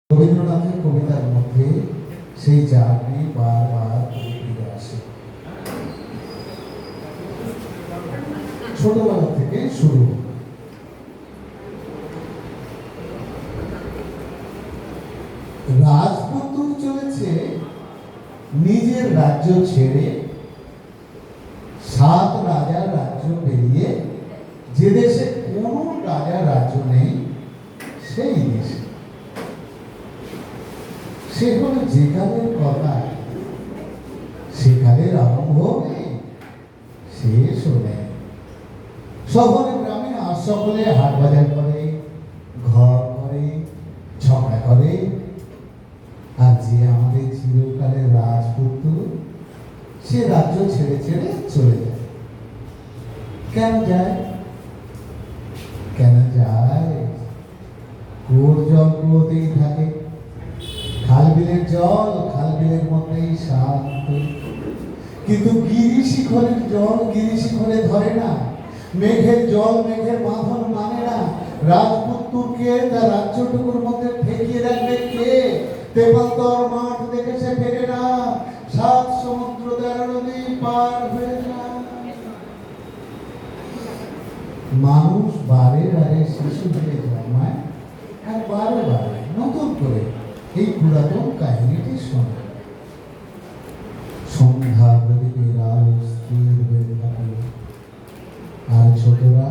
রবীন্দ্রনাথের কবিতার মধ্যে সেই জার্নি বারবার ফিরে আসে। ছোটবেলা থেকে শুরু। রাজপুত্র চলেছে নিজের রাজ্য ছেড়ে, 7 রাজার রাজ্য পেরিয়ে, যে দেশে কোনো রাজার রাজ্য নেই সেই দেশে। সে হলো যেকালের কথা, সেকালের আরম্ভ নেই, শেষও নেই। শহরে গ্রামে আর সকলে হাট বাজার করে, ঘর করে, ঝগড়া করে। আর যে আমাদের চিরকালের রাজপুত্র, সে রাজ্য ছেড়ে ছেড়ে চলে যায়। কেন যায়? কেন যায়? কুয়োর জল কুয়োতেই থাকে, খাল বিলের জল খাল বিলের মধ্যেই শান্ত। কিন্তু গিরি শিখরের জল গিরি শিখরে ধরে না, মেঘের জল মেঘের বাঁধন মানে না। রাজপুত্রকে তার রাজ্যটুকুর মধ্যে ঠেকিয়ে রাখবে কে? তেপান্তর মাঠ দেখে সে ফেরে না, 7 সমুদ্র 13 নদী পার হয়ে যায়। মানুষ বারে বারে শিশু হয়ে জন্মায়, আর বারে বারে নতুন করে এই পুরাতন কাহিনীটি শোনে। সন্ধ্যা প্রদীপের আলো স্থির হয়ে থাকে, আর ছোটরা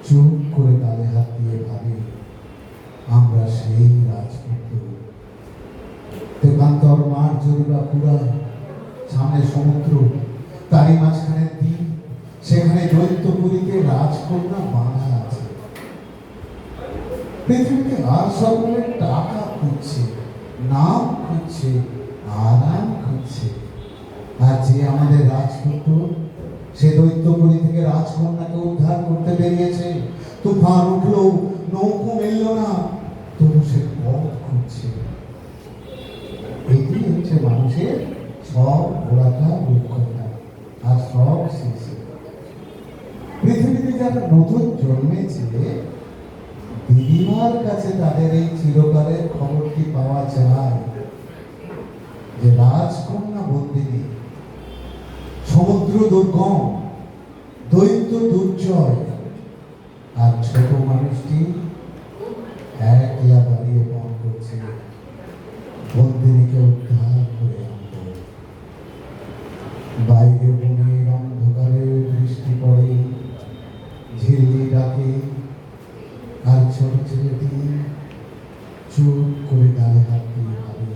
চুপ করে গালে হাত দিয়ে ভাবে, আমরা সেই রাজপুত্র। তেপান্তর মাঠ যদি বা পুরা, সামনে সমুদ্র, তারই মাঝখানে দ্বীপ, সেখানে দৈত্যপুরীতে রাজকন্যা বাঁধা আছে। পৃথিবীতে আর সকলের টাকা খুঁজছে, নাম খুঁজছে, আরাম খুঁজছে। আর যে আমাদের রাজপুত্র, সে দৈত্যপুরী থেকে রাজকন্যাকে উদ্ধার করতে বেরিয়েছে। তুফান উঠলো, নৌকো মিলল না, তবু সে পথ খুঁজছে। এটি হচ্ছে মানুষের সব ঘোরাটা রূপকথা, আর সব শেষে। পৃথিবীতে যারা নতুন জন্মেছে, দিদিমার কাছে তাদের এই চিরকালের খবরটি পাওয়া যায় যে রাজকন্যা বন্দিনী, সমুদ্র দুর্গম, দৈত্য দুর্জয়, আর ছোট মানুষটি একলা দাঁড়িয়ে মন করছে বন্দিনীকে উদ্ধার করে আনবো। বাইরে বনের অন্ধকারে বৃষ্টি পড়ে, ঝিল্লি ডাকে, আর ছোট ছেলেটি চুপ করে গালে হাত দিয়ে ভাবে,